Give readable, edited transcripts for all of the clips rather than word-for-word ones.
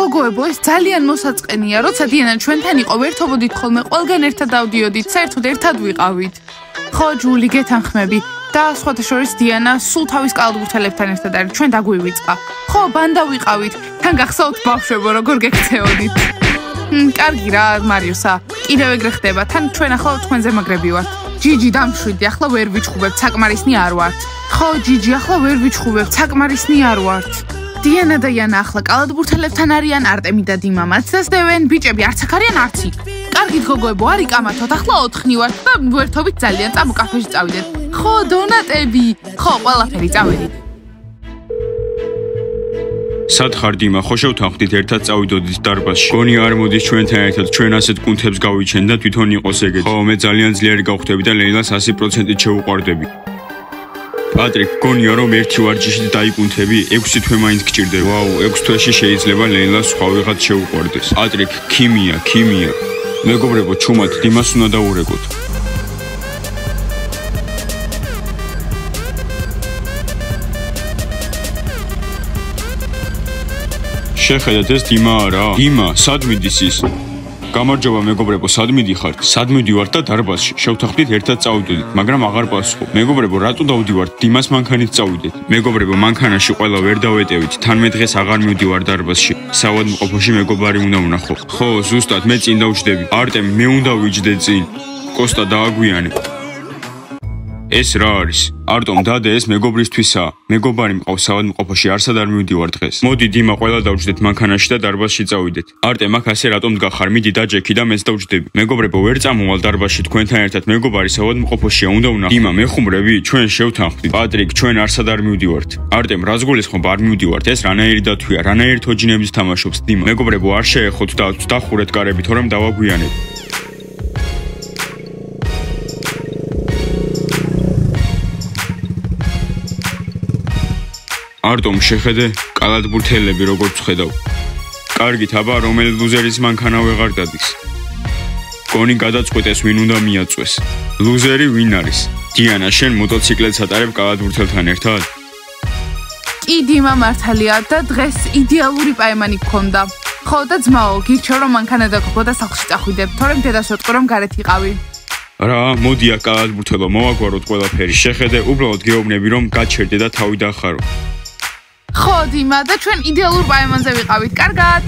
გოგოებო, ეს ძალიან მოსაწყენია, როცა დიანა ჩვენთან იყო, ვერთობოდით ხოლმე, ყველგან ერთად დავდიოდით, საერთოდ ერთად ვიყავით. ხო, ჯული, გეთანხმები. და სხვათა შორის დიანა სულ თავის კალათბურთელებთან ერთად არის, ჩვენ დაგვივიწყა. ხო, ბანდა ვიყავით, თან გახსოვთ ბავშვებო, როგორ გექცეოდით. კარგი რა, მარიოსა, კიდევ ეგრე ხდება, თან ჩვენ ახლა თქვენზე მაგრები ვართ. ჯიჯი, დამშვიდი, ახლა ვერ ვიჩხუბებთ, საკმარისნი არ ვართ. ხო, ჯიჯი, ახლა ვერ ვიჩხუბებთ, საკმარისნი არ ვართ. დიანა და იანა ახლა კალათბურთელებთან არიან, არტემი და დიმა მათ დასდევენ, ბიჭები არც აქ არიან, არც იქ. კარგით გოგოებო, არ იკამათოთ, ახლა 4 ვართ და ვერთობით ძალიან წამო კაფეში წავიდეთ. ხო, დონატები. ხო, ყველაფერი წავედით. სად ხარ დიმა, ხო შევთანხმდით ერთად წავიდოდით დარბაზში. გონი არ მოდის ჩვენთან ერთად, ჩვენ ასეთ კუნთებს გავიჩენ და თვითონ იყოს ეგეთი. ხო, მე ძალიან ძლიერი გავხდები და ლეილას 100%-ით შევუყვარდები. პატრიკ, გონია რომ ერთი ვარჯიშით დაიკუნთები, 6 თვე მაინც გჭირდება. ვაუ, 6 თვეში შეიძლება ლეილას სხვა ვიღაც შეუყვარდეს. პატრიკ, ქიმია. მეგობრებო, ჩუმად დიმას უნდა დაურეკოთ. შეხედეთ, ეს დიმა არა? დიმა, სად მიდის ის? გამარჯობა მეგობრებო, სად მიდიხართ? სად მივდივართ და დარბაზში. შევთანხმდით ერთად წავიდოდით, მაგრამ აღარ პასუხობ. მეგობრებო, რატო დავდივართ? დიმას მანქანით წავიდეთ. მეგობრებო, მანქანაში ყველა ვერ დავეტევით. თან მე დღეს აღარ მივდივარ დარბაზში. საავადმყოფოში მეგობარი უნდა ვნახო. ხო, ზუსტად, მე წინ დავჯდები. არტემ, მე უნდა ვიჯდე წინ. კოსტა, დააგვიანე. ეს რა არის? არტომ, დადე, ეს მეგობრისთვისაა. მეგობარი მყავს საავადმყოფოში, არსად არ მივდივარ დღეს. მოდი დიმა, ყველა დავჯდეთ მანქანაში და დარბაზში წავიდეთ. არტემ, აქ ასე რატომ დგახარ? მიდი დაჯექი და მეც დავჯდები. მეგობრებო, ვერ წამოვალ დარბაზში თქვენთან ერთად, მეგობარი საავადმყოფოშია, უნდა ვნახო. დიმა, მეხუმრები, ჩვენ შევთანხმდით. პატრიკ, ჩვენ არსად არ მივდივართ. არტემ, რას გულისხმობ, არ მივდივართ? ეს რანაირი დათვია, რანაირი თოჯინების თამაშობს დიმა. მეგობრებო, არ შეეხოთ და დახურეთ კარები, თორემ დავაგვიანებ. არტომ, შეხედე, კალათბურთელები როგორც ხედავ. კარგით, აბა, რომელი ლუზერის მანქანა ვეღარ დადის. გონი გადაწყვეტეს, ვინ უნდა მიაწვეს. ლუზერი ვინ არის? დიანა, შენ მოტოციკლეთს ატარებ კალათბურთელთან ერთად? კი, დიმა მართალია და დღეს იდეალური პაემანი გქონდა. ხო და ძმაო, გირჩევ რომ მანქანა დაგქო და სახლში წახვიდებ, თორემ დედას ვეტყვი რომ გარეთ იყავი. რა, მოდი აქ კალათბურთელო, მოვაგვაროთ ყველაფერი. შეხედე, უბრალოდ გეუბნები რომ გაჩერდე და თავი დახარო. ხო, დიმა, და ჩვენ იდეალურ პაემანზე ვიყავით, კარგად.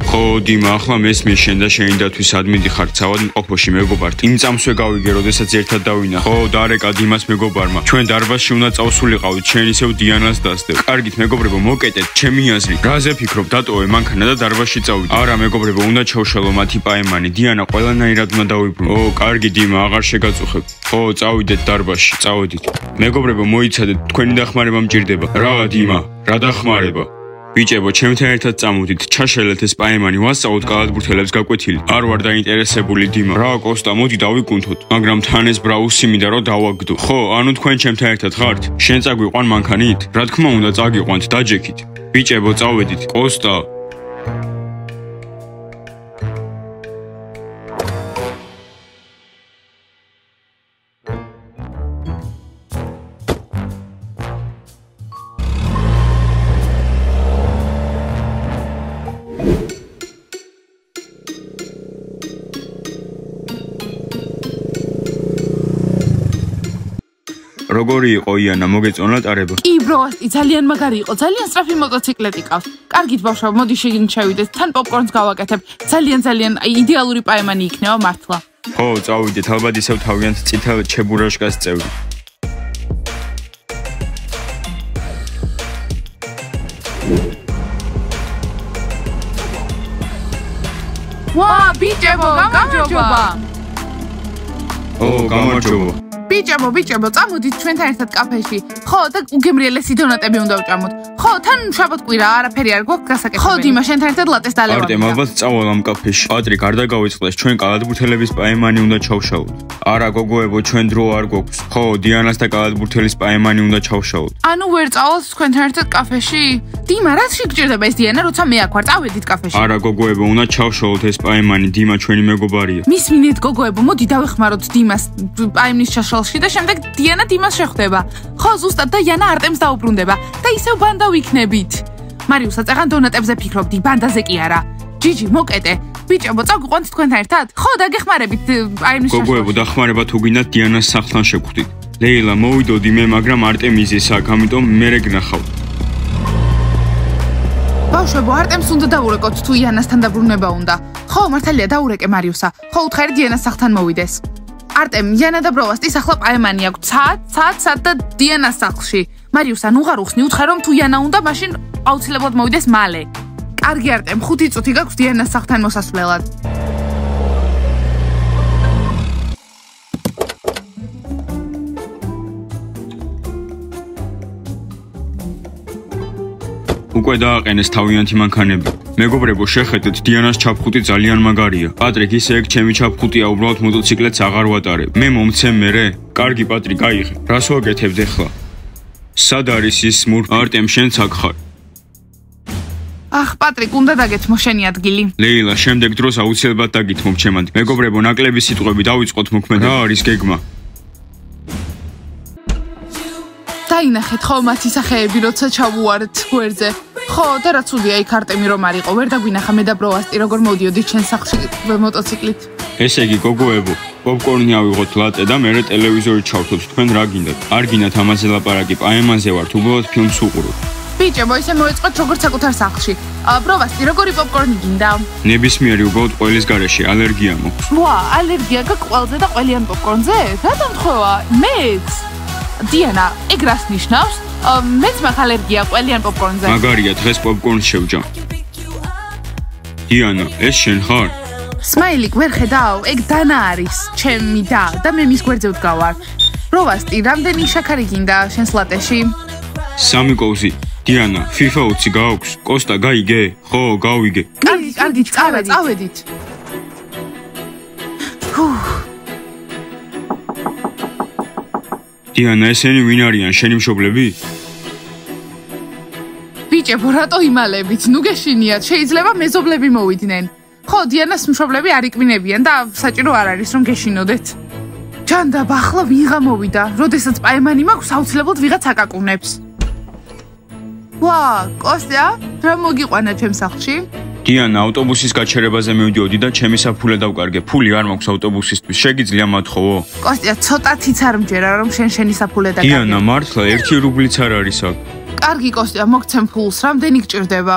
ხო, დიმა, ახლა მესმის შენ და შენი დათვის სად მიდიხართ საავადმყოფოში მეგობართ. იმ წამსვე გავიგე, როდესაც ერთად დავინახე. ხო, დარეკა დიმას მეგობარმა. ჩვენ დარბაზში უნდა წავსულიყავით, შენ ისევ დიანას დასდევ. კარგით, მეგობრებო, მოკეტეთ, ჩემი აზრი. რაზე ფიქრობ, დატოვე მანქანა და დარბაზში წავიდე. არა, მეგობრებო, უნდა ჩავშალო მათი პაემანი. დიანა ყველანაირად უნდა დავიბრუნო. ო, კარგი დიმა, აღარ შეგაწუხებ. ხო, წავიდეთ დარბაზში, წავედით. მეგობრებო, მოიცადეთ, თქვენი დახმარება მჭირდება. რა, დიმა, რა დახმარება? ბიჭებო, ჩემთან ერთად წამოდით, ჩაშალეთ ეს პაემანი, ვასწავლოთ კალათბურთელებს გაკვეთილი. არ ვარ დაინტერესებული დიმა. რა, კოსტა, მოდი დავიკუნთოთ. მაგრამ თან ეს ბრაუსი მინდა რომ დავაგდო. ხო, ანუ თქვენ ჩემთან ერთად ხართ? შენ წაგვიყვან მანქანით? რა თქმა უნდა, წაგიყვანთ, დაჯექით. ბიჭებო, წავედით. კოსტა. როგორი იყო იანა, მოგეწონა ტარება? კი, ბროასტი, ძალიან მაგარი იყო, ძალიან სწრაფი მოტოციკლეტი ყავს. კარგით ბავშვებო, მოდი შეგინით შევიდეთ, თან პოპკორნს გავაკეთებ. ძალიან იდეალური პაემანი იქნება მართლა. ხო, წავიდეთ, ალბათ ისევ თავიანთ წითელ ჩებურაშკას წევრი. ვა, ბიჭებო, გამარჯობა. ო, გამარჯობა. ბიჭებო, წამოდით ჩვენთან ერთად კაფეში. ხო, და უგემრიელესი დონატები უნდა ვჭამოთ. ხო, თან შაბათ კვირა, არაფერი არ გვაქვს გასაკეთებელი. ხო, დიმა, შენთან ერთად ლატეს დალევამდა. არტემ, ალბათ წავალ ამ კაფეში. პატრიკ, არ დაგავიწყდეს, ჩვენ კალათბურთელების პაემანი უნდა ჩავშალოთ. არა, გოგოებო, ჩვენ დრო არ გვაქვს. ხო, დიანას და კალათბურთელის პაემანი უნდა ჩავშალოთ. ანუ ვერ წავალთ თქვენთან ერთად კაფეში? დიმა, რა შეგჭირდება ეს დიანა, როცა მე აქ ვარ, წავედით კაფეში. არა, გოგოებო, უნდა ჩავშალოთ ეს პაემანი, დიმა ჩვენი მეგობარია. მისმინეთ, გოგოებო, მოდი დავეხმაროთ დიმას პაემნის ჩაშლა სასახლში და შემდეგ დიანა დიმას შეხვდება. ხო, ზუსტად და იანა არტემს დაუბრუნდება და ისევ ბანდა ვიქნებით. მარიუსა წაღან დონატებზე ფიქრობდი, ბანდაზე კი არა. ჯიჯი, მოკეტე. ბიჭებო, წაგვიყვანთ თქვენთან ერთად? ხო, დაგეხმარებით. აი მის გოგოებო, დახმარება თუ გინდათ დიანას სახლთან შეგხვდით. ლეილა, მოვიდოდი მე, მაგრამ არტემიზის აქ, ამიტომ მე რეგნახავ. ბავშვებო, არტემს უნდა დაურეკოთ თუ იანასთან დაბრუნება უნდა. ხო, მართალია დაურეკე მარიუსა. ხო, უთხარი დიანას სახლთან მოვიდეს. არტემ, იანა და ბროვასტის ახლა პაემანი აქვს. ცად და დიანას სახლში. მარიუსა, ნუ ღარ უხსნი, უთხარ რომ თუ იანა უნდა, მაშინ აუცილებლად მოვიდეს მალე. კარგი არტემ, 5 წუთი გაქვს დიანას სახლთან მოსასვლელად. უკვე დააყენეს თავიანთი მანქანები. მეგობრებო, შეხედეთ, დიანას ჩაფხუტი ძალიან მაგარია. პატრიკ, ისე ეგ ჩემი ჩაფხუტია, უბრალოდ მოტოციკლეთს აღარ ვატარებ. მე მომცემ მერე? კარგი პატრიკ, აიღე. რას ვაკეთებთ ახლა? სად არის ის მურ? არტემ, შენც აქ ხარ. ახ, პატრიკ, უნდა დაგეთმო შენი ადგილი. ლეილა, შემდეგ დროს აუცილებლად დაგითმობ ჩემად. მეგობრებო, ნაკლები სიტყვები დავიწყოთ მოქმედა. რა არის გეგმა? დაინახეთ ხო მათი სახეები, როცა ჩავუარეთ გვერდზე. ხო, და რა ცუდია იქ არტემი რომ არისო, ვერ დაგვინახა მე და ბროვასტი როგორ მოვდიოდით ჩვენ სახლში მოტოციკლით. ესე იგი, გოგოებო, პოპკორნი ავიღოთ ლატე და მერე ტელევიზორი ჩავთოთ. თქვენ რა გინდათ? არ გინდათ ამაზე ლაპარაკი, პაემანზე ვართ, უბრალოდ ფილმს უყურებთ. ბიჭებო, ისე მოეწყოთ როგორც საკუთარ სახლში. ბროვასტი, როგორი პოპკორნი გინდა? ნებისმიერი, უბრალოდ ყველის გარეშე ალერგია მოქვს. ვა, ალერგია გაქვს ყველზე და ყველიან პოპკორნზე? რა დამთხოვა? მეც. დიანა, ეგ რას ნიშნავს? მეც მაქვს ალერგია ყველიან პოპკორნზე. მაგარია, დღეს პოპკორნს შევჯამ. დიანა, ეს შენ ხარ? სმაილიკ, ვერ ხედავ? ეგ დანა არის, ჩემი და მე მის გვერდზე ვდგავარ. ბროვასტი, რამდენი შაქარი გინდა შენს ლატეში? 3 კოვზი. დიანა, FIFA 20 გაქვს? კოსტა, გაიგე? ხო, გავიგე. კარგი, წავედით. დიანა, ესენი ვინ არიან, შენი მშობლები? ბიჭებო, რატო იმალებით? ნუ გეშინიათ, შეიძლება მეზობლები მოვიდნენ. ხო, დიანას მშობლები არ იკმინებიან და საჭირო არ არის რომ გეშინოდეთ. ჯანდაბ, ახლა ვიღა მოვიდა. როდესაც პაემანი მაქვს, აუცილებლად ვიღაც აკაკუნებს. ვა, კოსტა, რა მოგიყვანა ჩემ სახლში? დიანა, ავტობუსის გაჩერებაზე მივდიოდი და ჩემი საფულე დავკარგე. ფული არ მაქვს ავტობუსისთვის. შეგიძლია მათხოვო? კოსტა, ცოტათიც არ მჯერა რომ შენი საფულე დაკარგე. დიანა, მართლა 1 რუბლიც არ არის აქ. კარგი, კოსტა, მოგცემ ფულს, რამდენი გჭირდება?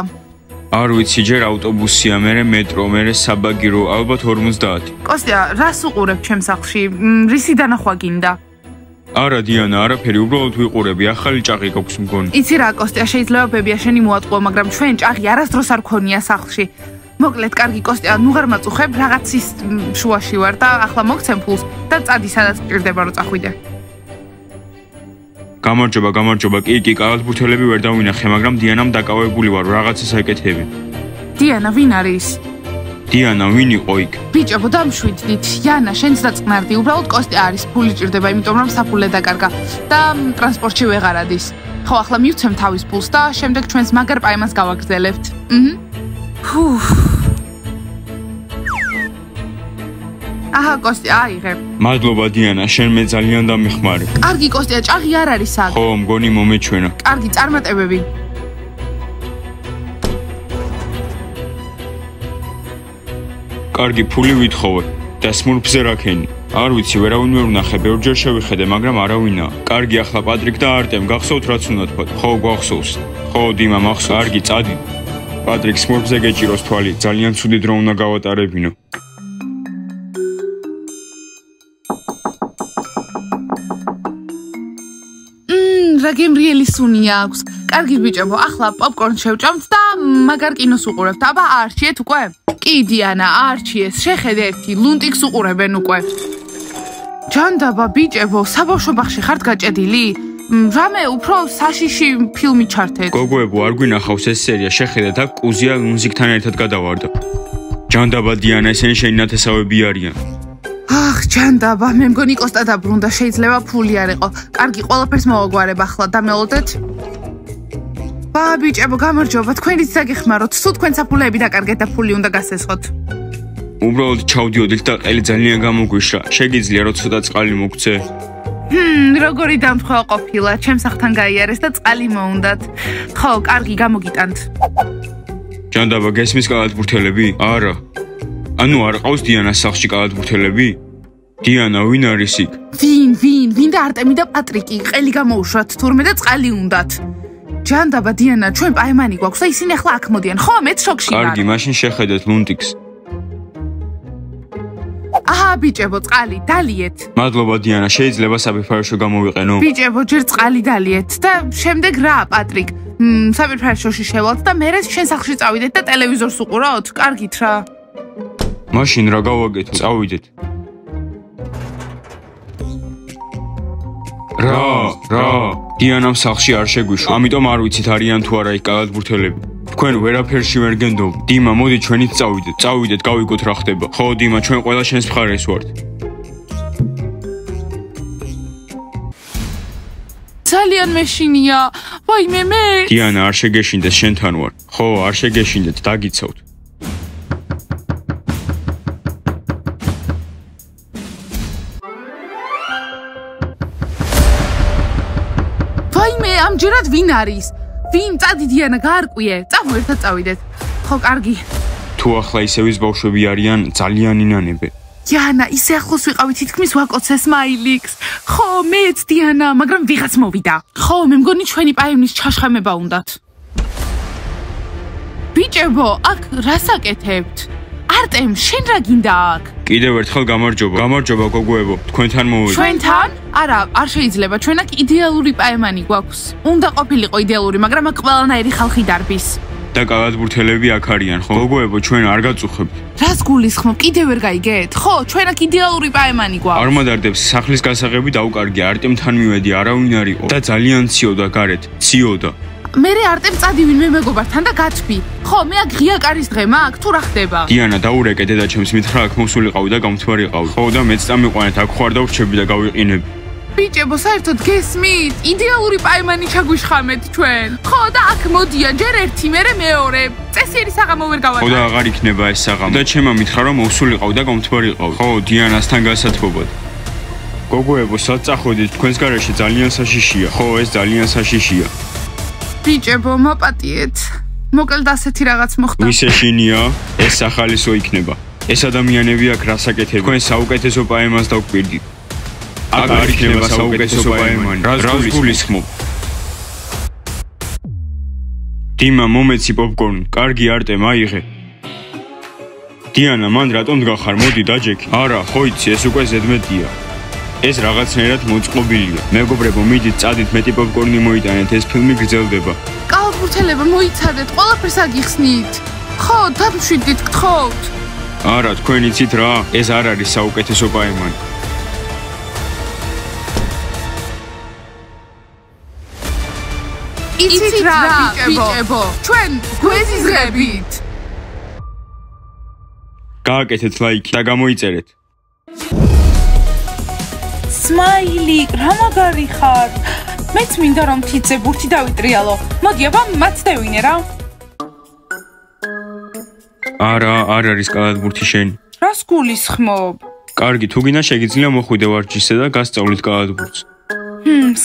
არ ვიცი, ჯერ ავტობუსია, მერე მეტრო, მერე საბაგირო, ალბათ 50. კოსტა, რას უყურებ ჩემ სახლში? რისი დანახვა გინდა? არა დიანა, არაფერი, უბრალოდ ვიყურები, ახალი ჭაღი გაქვს მგონი. იცი რა, კოსტა, შეიძლება ბებია შენი მოატყუა, მაგრამ ჩვენ ჭაღი არასდროს არ ქონია სახლში. მოკლედ, კარგი, კოსტა, ნუ ღარ მაწუხებ, რაღაცის შუაში ვარ და ახლა მოგცემ ფულს და წადი, სადაც გჭირდება რომ წახვიდე. გამარჯობა, კი, კალათბურთელები ვერ დავინახე, მაგრამ დიანამ დაკავებული ვარ, რაღაცას აკეთები. დიანა, ვინ არის? დიანა, ვინ იყო იქ? ბიჭებო, დამშვიდდით. იანა, შენც დაწყნარდი, უბრალოდ კოსტა არის, ფული ჭირდება, იმიტომ რომ საფულე დაკარგა და ტრანსპორტში ვეღარ ადის. ხო, ახლა მივცემ თავის ფულს და შემდეგ ჩვენს მაგარ პაემანს გავაგრძელებთ. აჰა, კოსტა, აიღე. მადლობა დიანა, შენ მე ძალიან დამეხმარე. კარგი, კოსტა, ჭაღი არ არის აქ. ხო, მგონი მომეჩვენა. კარგი, წარმატებები. კარგი, ფული ვითხოვე და სმურფზე რაქენი. არ ვიცი, ვერავინ ვერ ვნახე, ბევრჯერ შევიხედე, მაგრამ არავინაა. კარგი, ახლა პატრიკ და არტემ, გახსოვთ რაც უნდა თქვათ? ხო, გვახსოვს. ხო, დიმა, მახსოვს. კარგი, წადი. პატრიკ, სმურფზე გეჭიროს თვალი, ძალიან ცუდი დრო უნდა გავატარებინო. რა გემრიელი სუნი აქვს. კარგი ბიჭებო, ახლა პოპკორნს შევჭამთ და მაგარ კინოს უყურებთ. აბა, არჩიეთ უკვე? კი, დიანა, არჩიეს. შეხედე ერთი, ლუნტიკს უყურებენ უკვე. ჯანდაბა, ბიჭებო, საბავშვო ბაღში ხართ გაჭედილი? რამე უფრო საშიში ფილმი ჩართეთ. გოგოებო, არ გვინახავს ეს სერია, შეხედეთ აქ კუზია ლუნზიკთან ერთად გადავარდა. ჯანდაბა, დიანა, ესენი შენი ნათესავები არიან. ახ, ჯანდაბა, მე მგონი კოსტა დაბრუნდა, შეიძლება ფული არ იყო. კარგი, ყველაფერს მოვაგვარებ ახლა და მელოდეთ. ბიჭებო, გამარჯობა, თქვენიც დაგეხმაროთ. სულ თქვენ საფულეები დაკარგეთ და ფული უნდა გასესხოთ. უბრალოდ ჩავდიოდით და ყელი ძალიან გამოგვიშრა. შეგიძლია რომ ცოტა წყალი მოგცე? როგორი დამთხოვა ყოფილა, ჩემს ახთან გაიარეს და წყალი მოუნდათ. ხო, კარგი, გამოგიტანთ. ჯანდაბა გესმის კალათბურთელები? არა. ანუ არ ყავს დიანას სახლში კალათბურთელები? დიანა, ვინ არის იქ? ვინ და არტემი და პატრიკი, ყელი გამოუშვათ თურმე და წყალი უნდათ. ჯანდაბა დიანა, ჩვენ პაემანი გვაქვს და ისინი ახლა აქ მოდიან. ხო, მეც შოკში ვარ. კარგი, მაშინ შეხედეთ ლუნტიკს. აჰა, ბიჭებო, წყალი, დალიეთ. მადლობა დიანა, შეიძლება საფირფაიშო გამოვიყენო? ბიჭებო, ჯერ წყალი დალიეთ და შემდეგ რა, პატრიკ? საფირფაიშოში შევალთ და მერე შენ სახლში წავიდეთ და ტელევიზორს უყუროთ? კარგით რა. მაშინ რა გავაკეთო? წავიდეთ. რა, დიანამ სახლში არ შეგვიშვა, ამიტომ არ ვიცით არიან თუ არა იქ კალათბურთელები. თქვენ ვერაფერში ვერ გენდობ. დიმა, მოდი ჩვენით წავიდეთ, გავიგოთ რა ხდება. ხო, დიმა, ჩვენ ყველა შენს მხარეს ვართ. ძალიან მეშინია. ვაიმე მე. დიანა, არ შეგეშინდეს, შენთან ვარ. ხო, არ შეგეშინდეთ, დაგიცავთ. ვაიმე, ამჯერად ვინ არის? ვინ? წადი დიანა, გაარკვიე. წავ ერთად წავიდეთ. ხო, კარგი. თუ ახლა ისევის ბავშვები არიან, ძალიან ინანებე. დიანა, ისე ახლოს ვიყავი, თითქმის ვაკოცე სმაილიქს. ხო, მეც დიანა, მაგრამ ვიღაც მოვიდა. ხო, მე მგონი ჩვენი პაემნის ჩაშხამება უნდათ. ბიჭებო, აქ რას აკეთებთ? არტემ, შენ რა გინდა აქ? კიდევ ერთხელ გამარჯობა გოგოებო, თქვენთან მოვედი. ჩვენთან? არა, არ შეიძლება. ჩვენ აქ იდეალური პაემანი გვაქვს. უნდა ყოფილიყო იდეალური, მაგრამ აქ ყველანაირი ხალხი დარბის. და კალათბურთელები აქ არიან, ხო? გოგოებო, ჩვენ არ გაწუხებთ. რას გულისხმობ? კიდევ ვერ გაიგეთ? ხო, ჩვენ აქ იდეალური პაემანი გვაქვს. არ მადარდებს სახლის გასაღები დაუკარგე, არტემთან მივედი, არავინ არ იყო და ძალიან ციოდა გარეთ, ციოდა. მერე არტემ წადი ვინმე მეგობართან და გაცვი. ხო, მე აქ ღია კარის დღე მაქვს, თუ რა ხდება? დიანა, დაურეკე დედაჩემს, მითხრა აქ მოსულიყავი და გამთვარიყავი. ხო და მეც წამიყვანეთ, აქ ხوار დავრჩები და გავიყინები. ბიჭებო, საერთოდ გესმით? იდეალური პაემანი ჩაგვიშხამეთ ჩვენ. ხო და აქ მოდიან ჯერ ერთი, მერე მეორე. წესიერი საღამო ვერ გავატარებ. ხო და აღარ იქნება ეს საღამო. და ჩემმა მითხრა რომ მოსულიყავი და გამთვარიყავი. ხო, დიანასთან გასათბობად. გოგოებო, სად წახვედით? თქვენს გარეშე ძალიან საშიშია. ხო, ეს ძალიან საშიშია. ბიჭებო, მოპატიეთ. მოკლედ ასეთი რაღაც მოხდა. ვისე შინია, ეს სახალისო იქნება. ეს ადამიანები აქ რას აკეთებენ? თქვენ საუკეთესო პაემას დავკვირდით. აქ არ იქნება საუკეთესო პაემანი. რას გულისხმობ? დიმა, მომეცი პოპკორნი. კარგი არტემ, აიღე. დიანა, მან რატომ დგახარ? მოდი დაჯექი. არა, ხო იცი, ეს უკვე ზედმეტია. ეს რაღაცნაირად მოწყობილია. მეგობრებო, მიდით, წადით, მეტი პოპკორნი მოიტანეთ, ეს ფილმი გრძელდება. კალათბურთელებო, მოიცადეთ, ყველაფერს აგიხსნით. ხო, დამშვიდით, გთხოვთ. არა, თქვენ იცით რა? ეს არ არის საუკეთესო პაემანი. იცით რა, ბიჭებო? ჩვენ გვეზიზღებით. გააკეთეთ ლაიქი და გამოიწერეთ. სმაილი, რა მაგარი ხარ? მეც მინდა რომ თითზე ბურთი დავიტრიალო. მოდი, აბა მათ დავინე რა. არა, არ არის კალათბურთი შენი. რას გულისხმობ? კარგი, თუ გინდა შეგიძლია მოხვიდე ვარჯიშზე და გასწავლით კალათბურთს.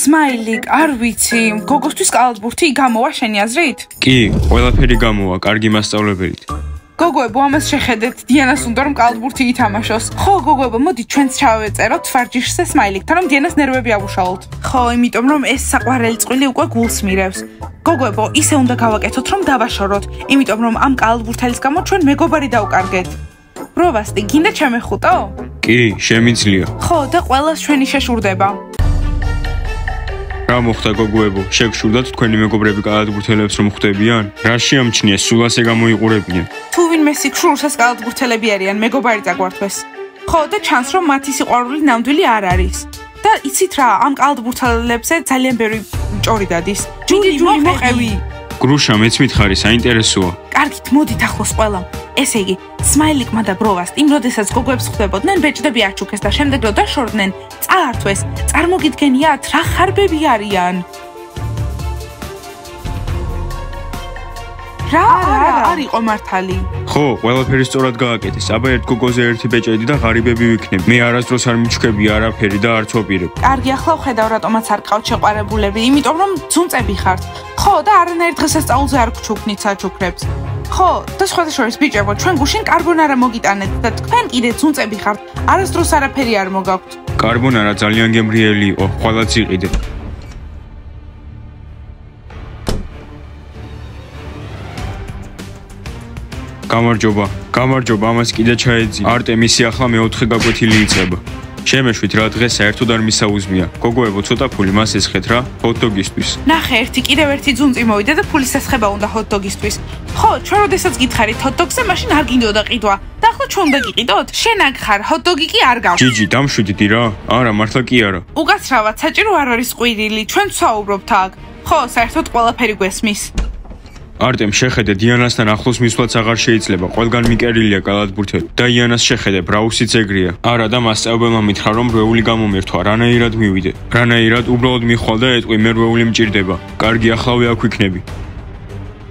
სმაილი, არ ვიცი. გოგოსთვის კალათბურთი გამოვა შენი აზრით? კი, ყველაფერი გამოვა, კარგი მასწავლებელით. გოგოებო, ამას შეხედეთ, დიანას უნდა რომ კალათბურთი ითამაშოს. ხო, გოგოებო, მოდი ჩვენც ჩავეწეროთ ვარჯიშზე სმაილიკთან, რომ დიანას ნერვები ავუშალოთ. ხო, იმიტომ რომ ეს საყვარელი წყვილი უკვე გულს მირევს. გოგოებო, ისე უნდა გავაკეთოთ, რომ დავაშოროთ, იმიტომ რომ ამ კალათბურთელის გამო ჩვენ მეგობარი დავკარგეთ. პროვასტი, გინდა ჩამეხუტო? კი, შემიძლია. ხო, და ყველას ჩვენი შეშურდება. რა მოხდა გოგოებო? შეგშურდათ თქვენი მეგობრები კალათბურთელებს რომ ხვდებიან? რა შეამჩნიეს? სულ ასე გამოიყურებიან? თუ ვინმე სიքშურს ეს კალათბურთელები არიან, მეგობარი წაგვართვეს. ხო, და ჩანს რომ მათი სიყვარული ნამდვილი არ არის. და იცით რა, ამ კალათბურთელებზე ძალიან ბევრი ჭორი დადის. ჯული მოყევი. გრუშა, მეც მითხარი, საინტერესოა. კარგით, მოდით ახლოს ყველამ. ესე იგი, სმაილიკმა და ბროვასტიმ, როდესაც გოგოებს ხვდებოდნენ, ბეჭდები აჩუქეს და შემდეგ რო დაშორდნენ, წაართვეს. წარმოგიდგენიათ, რა ხარბები არიან? რა არ იყო მართალი. ხო, ყველაფერი სწორად გააკეთეს. აბა ერთ გოგოზე ერთი ბეჭედი და ღარიბები ვიქნები. მე არასდროს არ მიჩქები არაფერი და არც ვაპირებ. კარგი, ახლა ვხედავ რატომაც არ გყავთ შეყვარებულები, იმიტომ რომ ძუნწები ხართ. ხო, და არანაირ დღესასწაულზე არ გჩუქნით საჩუქრებს. ხო, და სხვათა შორის ბიჭებო, ჩვენ გუშინ კარბონარა მოგიტანეთ და თქვენ კიდე ძუნწები ხართ. არასდროს არაფერი არ მოგაქვთ. კარბონარა ძალიან გემრიელი იყო, ყველაც იყიდე. გამარჯობა, ამას კიდე ჩაეძი. არტემისი ახლა მეოთხე გაკვეთილი იწყება. შემეშვით რა დღეს საერთოდ არ მისაუზმია. გოგოებო, ცოტა ფული მას ესხეთ რა, ჰოთ-დოგისთვის. ნახე, კიდევ ერთი ძუნწი მოვიდა და ფულის ესხება უნდა ჰოთ-დოგისთვის. ხო, ჩვენ როდესაც გითხარით ჰოთ-დოგზე, მაშინ არ გინდოდა ყიდვა. და ახლა ჩვენ უნდა გიყიდოთ? შენ აქ ხარ, ჰოთ-დოგი კი არ გაქვს. ჯიჯი, დამშვიდდი რა? არა, მართლა კი არა. უკაცრავად, საჭირო არ არის ყვირილი, ჩვენ ვსაუბრობთ აქ. ხო, საერთოდ ყველაფერი გვესმის. არტემ, შეხედე, დიანასთან ახლოს მისვლაც აღარ შეიძლება. ყველგან მიკერილია კალათბურთელი. და იანას შეხედე, ბრაუსიც ეგრეა. არა და მასწავლებელმა მითხრა, რომ რვეული გამომერთვა, რანაირად მივიდე. რანაირად უბრალოდ მიხვალ და ეტყვი, მე რვეული მჭირდება. კარგი, ახლა აქ ვიქნები.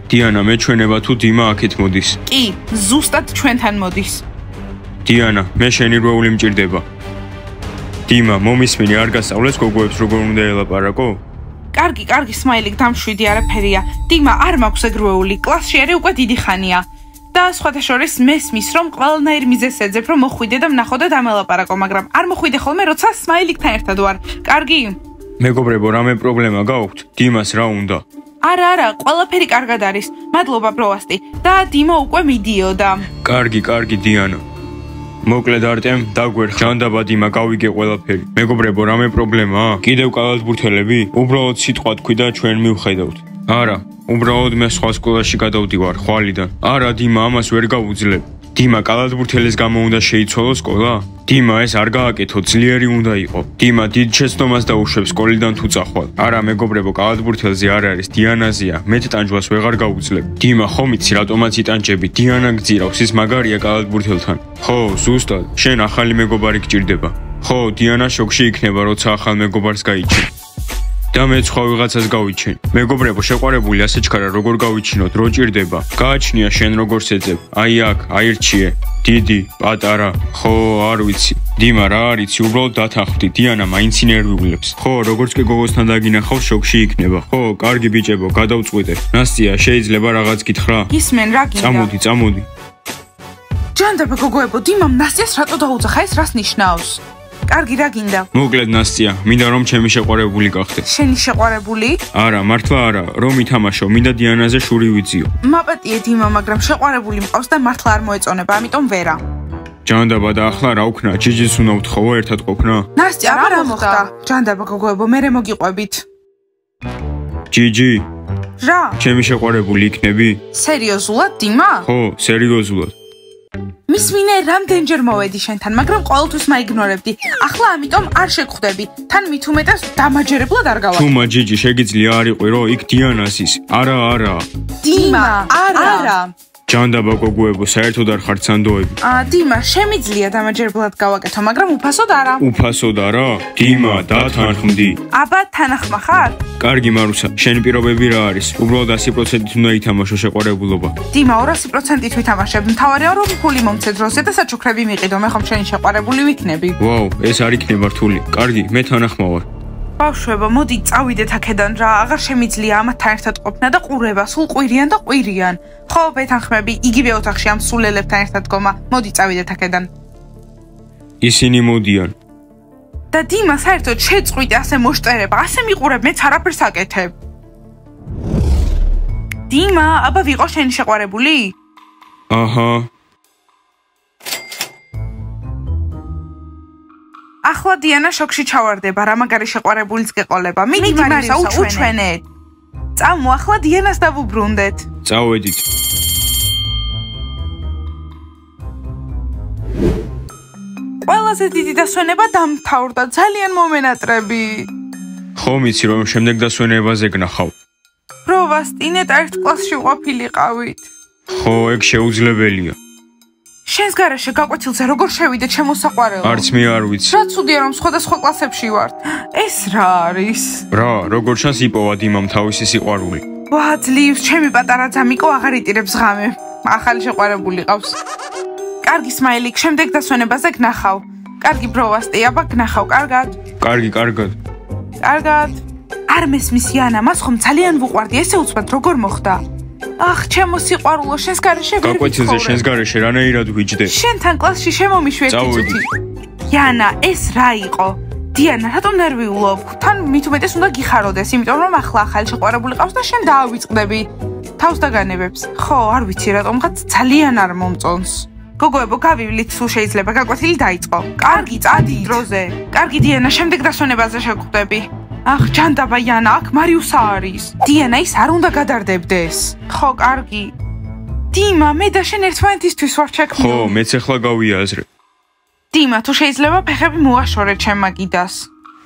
დიანა, მეჩვენება თუ დიმა აქეთ მოდის. კი, ზუსტად ჩვენთან მოდის. დიანა, მე შენი რვეული მჭირდება. დიმა, მომისმენი, არ გასწავლეს გოგოებს როგორ უნდა ელაპარაკო? კარგი, სმაილიკ, დამშვიდი, არაფერია. დიმა, არ მაქვს ეგრეული, კლასში არის უკვე დიდი ხანია. და სხვათა შორის მესმის, რომ ყველანაირ მიზეზს ეძებ, რომ მოხვიდე და ვნახო და დამელაპარაკო, მაგრამ არ მოხვიდე ხოლმე, როცა სმაილიკთან ერთად ვარ. კარგი? მეგობრებო, რამე პრობლემა გაქვთ? დიმას რა უნდა? არა, ყველაფერი კარგად არის. მადლობა, ბროვასტი. და დიმა უკვე მიდიოდა. კარგი, დიანა. მოკლედ არტემ, დაგვერხ, ჯანდაბა დიმა, გავიგე ყველაფერი. მეგობრებო, რამე პრობლემაა? კიდევ კალათბურთელები? უბრალოდ სიტყვა თქვი და ჩვენ მივხედავთ. არა, უბრალოდ მე სხვა სკოლაში გადავდივარ, ხვალიდან. არა, დიმა, ამას ვერ გავუძლებ. დიმა, კალათბურთელის გამო უნდა შეიცვალო სკოლა? დიმა, ეს არ გააკეთო, ძლიერი უნდა იყო. დიმა, დიდ შეცდომას დაუშვებს სკოლიდან თუ წახვალ. არა, მეგობრებო, კალათბურთელზე არ არის, დიანაზეა. მე ტანჯვას ვეღარ გავუძლებ. დიმა, ხომ იცი რატომაც იტანჯები? დიანა გძირავს, ის მაგარია კალათბურთელთან. ხო, ზუსტად, შენ ახალი მეგობარი გჭირდება. ხო, დიანა შოკში იქნება, როცა ახალ მეგობარს გაიჩენ. და მე სხვა ვიღაცას გავიჩენ. მეგობრებო, შეყვარებული ასე ჩქარა, როგორ გავიჩინოთ, რო ჭირდება. გააჩნია შენ როგორც ეძებ. აი აქ, აირჩიე. დიდი, პატარა. ხო, არ ვიცი. დიმა, რა არიცი, უბრალოდ დათანხმდი. დიანა მაინც ინერვიულებს. ხო, როგორც კი გოგოსთან დაგინახავ, შოკში იქნება. ხო, კარგი ბიჭებო, გადავწყვიტე. ნასტია, შეიძლება რაღაც გითხრა? ისმენ, რა გინდა? წამოდი. ჯანდაბა გოგოებო, დიმამ ნასტიას რატო დაუძახა, ეს რას ნიშნავს? კარგი, რა გინდა? მოკლედ ნასტია, მინდა რომ ჩემი შეყვარებული გახდე. შენი შეყვარებული? არა, მართლა არა, რომ ითამაშო, მინდა დიანაზე შური ვიძიო. მაპატიე დიმა, მაგრამ შეყვარებული მყავს და მართლა არ მოეწონება, ამიტომ ვერა. ჯანდაბა და ახლა რა ვქნა? ჯიჯის უნდა ვთხოვო ერთად ყოფნა? ნასტია, რა მოხდა? ჯანდაბა გოგოებო, მე მოგიყვებით. ჯიჯი. რა? ჩემი შეყვარებული იქნები? სერიოზულად, დიმა? ხო, სერიოზულად. მის მინე რამდენჯერ მოვედი შენთან, მაგრამ ყოველთვის მაიგნორებდი. ახლა ამიტომ არ შეგხვდები. თან მით უმეტეს დამაჯერებლად არ გავაკეთე. თუმა ჯიჯი, შეგიძლია არ იყვირო, იქ დიანას ის. არა. დიმა, არა. ჯანდაბა გოგოებო, საერთოდ არ ხართ სანდოები. დიმა, შემიძლია დამაჯერებლად გავაკეთო, მაგრამ უფასოდ არა. უფასოდ არა? დიმა, დათანხმდი. აბა, თანახმა ხარ? კარგი მარუსა, შენი პირობები რა არის? უბრალოდ 100%-ით უნდა ითამაშო შეყვარებულობა. დიმა, 200%-ით ვითამაშებ. მთავარია რომ ფული მომცე დროზე და საჩუქრები მიყიდო, მე ხომ შენი შეყვარებული ვიქნები. ვაუ, ეს არ იქნება რთული. კარგი, მე თანახმა ვარ. ბავშვებო, მოდი წავიდეთ აქედან რა, აღარ შემიძლია ამათთან ერთად ყოფნა და ყურება, სულ ყვირიან და ყვირიან. ხო, ვეთანხმები, იგივე ოთახში ამ სულელებთან ერთად გომა. მოდი წავიდეთ აქედან. ისინი მოდიან. და დიმა, საერთოდ შეწყვიტე ასე მოშტერება, ასე მიყურებ, მეც არაფერს აკეთებ. დიმა, აბა ვიყო შენი შეყვარებული? აჰა. ახლა დიანა შოკში ჩავარდება, რა მაგარი შეყვარებულიც გეყოლება. მიდი მარისა, უჩვენეთ. წამო, ახლა დიანას დავუბრუნდეთ. წავედით. ყველაზე დიდი დასვენება დამთავრდა, ძალიან მომენატრები. ხომ იცი რომ შემდეგ დასვენებაზე გნახავ. ბროვასტი, ნეტა ერთ კლასში ვყოფილიყავით. ხო, ეგ შეუძლებელია. შენს გარეშე გაკვეთილზე როგორ შევიდე ჩემო საყვარელო? არც მე არ ვიცი. რა ცუდია რომ სხვადასხვა კლასებში ვართ. ეს რა არის? რა, როგორ ჩანს იპოვა დიმამ თავისი სიყვარული. ვა, ძლივს, ჩემი პატარა ძამიკო აღარ იტირებს ღამე. ახალი შეყვარებული ყავს. კარგი სმაილიკ, შემდეგ დასვენებაზე გნახავ. კარგი ბროვასტი, აბა გნახავ, კარგად. კარგად. კარგად. არ მესმის იანა, მას ხომ ძალიან ვუყვარდი, ესე უცბად როგორ მოხდა? ახ, ჩემო სიყვარულო, შენს გარეშე ვერ გაკვეთილზე შენს გარეშე რანაირად ვიჯდე? შენთან კლასში შემომიშვი ერთი წუთი. იანა, ეს რა იყო? დიანა, რატომ ნერვიულობ? თან მით უმეტეს უნდა გიხაროდეს, იმიტომ რომ ახლა ახალი შეყვარებული ყავს და შენ დაავიწყდები. თავს დაგანებებს. ხო, არ ვიცი რატომღაც ძალიან არ მომწონს. გოგოებო, გავივლით, თუ შეიძლება გაკვეთილი დაიწყო. კარგი, წადი დროზე. კარგი დიანა, შემდეგ დასვენებაზე შეგხვდები. ახ, ჯანდაბა იანა, აქ მარიუსა არის. დიანა, ის არ უნდა გადარდებდეს. ხო, კარგი. დიმა, მე და შენ ერთმანეთისთვის ვარ შექმნილი. ხო, მეც ახლა გავიაზრე. დიმა, თუ შეიძლება ფეხები მოაშორე ჩემ მაგიდას.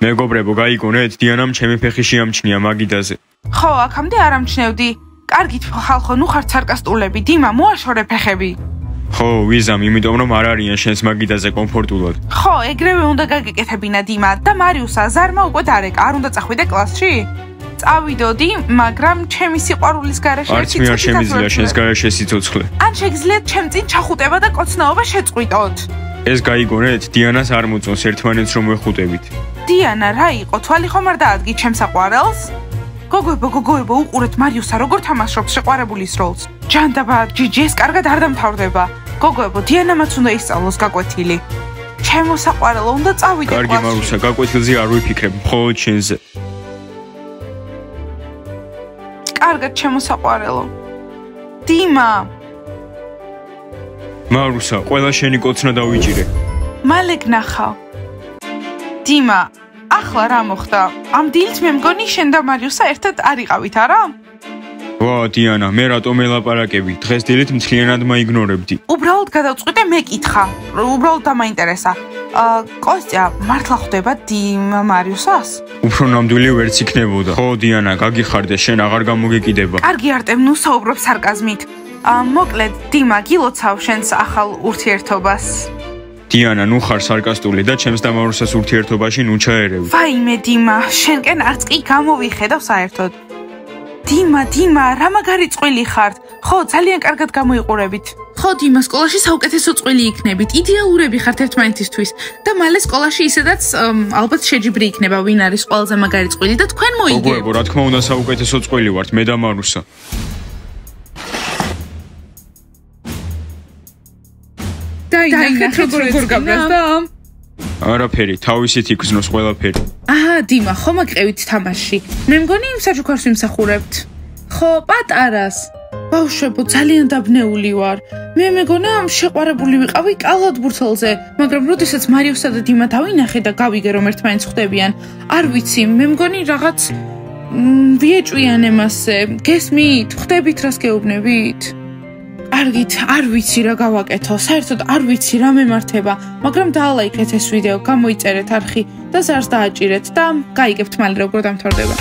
მეგობრებო, გაიგონეთ, დიანამ ჩემი ფეხი შეამჩნია მაგიდაზე. ხო, აქამდე არ ამჩნევდი. კარგით, ხალხო, ნუ ხართ სარკასტულები. დიმა, მოაშორე ფეხები. ხო, ვიზამ, იმიტომ რომ არ არიან შენს მაგიდაზე კომფორტულად. ხო, ეგრევე უნდა გაგეკეთებინა დიმა და მარიუსა, ზარმა უკვე დარეკა, არ უნდა წახვიდე კლასში? წავიდოდი, მაგრამ ჩემი სიყვარულის გარეშე არც მე არ შემიძლია შენს გარეშე სიცოცხლე. ან შეგიძლიათ ჩემ წინ ჩახუტება და კოცნაობა შეწყვიტოთ. ეს გაიგონეთ, დიანას არ მოწონს ერთმანეთს რომ ვეხუტებით. დიანა, რა იყო? თვალი ხომ არ დაადგი ჩემს საყვარელს? გოგოებო, უყურეთ მარიუსა როგორ თამაშობს შეყვარებულის როლს. ჯანდაბა, ჯიჯი, ეს კარგად არ დამთავრდება. გოგოებო, დიანამაც უნდა ისწავლოს გაკვეთილი. ჩემო საყვარელო, უნდა წავიდე კლასში. კარგი მარუსა, გაკვეთილზე არ ვიფიქრებ, მხოლოდ შენზე. კარგად, ჩემო საყვარელო. დიმა. მარუსა, ყველა შენი კოცნა დავიჭირე. მალე გნახავ. დიმა, ახლა რა მოხდა? ამ დილით მე მგონი შენ და მარიუსა ერთად არ იყავით, არა? ვა, დიანა, მე რატომ ელაპარაკები? დღეს დილით მთლიანად მაიგნორებდი. უბრალოდ გადავწყვიტე მეკითხა. უბრალოდ დამაინტერესა. კოსტია, მართლა ხვდება დიმა მარიუსას? უფრო ნამდვილი ვერც იქნებოდა. ხო, დიანა, გაგიხარდე, შენ აღარ გამოგეკიდება. კარგი არტემ, ნუ საუბრობ სარკაზმით. მოკლედ, დიმა, გილოცავ შენს ახალ ურთიერთობას. დიანა, ნუ ხარ სარკასტული და ჩემს და მარუსას ურთიერთობაში ნუ ჩაერევი. ვაიმე, დიმა, შენკენ არც კი გამოვიხედავ საერთოდ. დიმა, რა მაგარი წყვილი ხართ? ხო, ძალიან კარგად გამოიყურებით. ხო, დიმა, სკოლაში საუკეთესო წყვილი იქნებით. იდეალურები ხართ ერთმანეთისთვის და მალე სკოლაში ისედაც ალბათ შეჯიბრი იქნება, ვინ არის ყველაზე მაგარი წყვილი და თქვენ მოიგებთ. გოგოებო, რა თქმა უნდა, საუკეთესო წყვილი ვართ, მე და მარუსა. დაინახეთ როგორ გაბრაზდა? არაფერი, თავისით იგრძნოს ყველაფერი. აჰა, დიმა, ხომ აკყევით თამაში? მე მგონი იმ საჩუქარს ვიმსახურებთ. ხო, პატარას. ბავშვებო, ძალიან დაბნეული ვარ. მე მეგონა შეყვარებული ვიყავი კალათბურთელზე, მაგრამ როდესაც მარიუსა და დიმა დავინახე და გავიგე რომ ერთმანეთს ხვდებიან, არ ვიცი, მე მგონი რაღაც ვიეჭვიან ემასზე. გესმით? ხვდებით რას გეუბნებით? კარგით, არ ვიცი რა გავაკეთო, საერთოდ არ ვიცი რა მემართება, მაგრამ დაალაიქეთ ეს ვიდეო, გამოიწერეთ არხი და ზარს დააჭირეთ და გაიგებთ მალე როგორ დამთავრდება.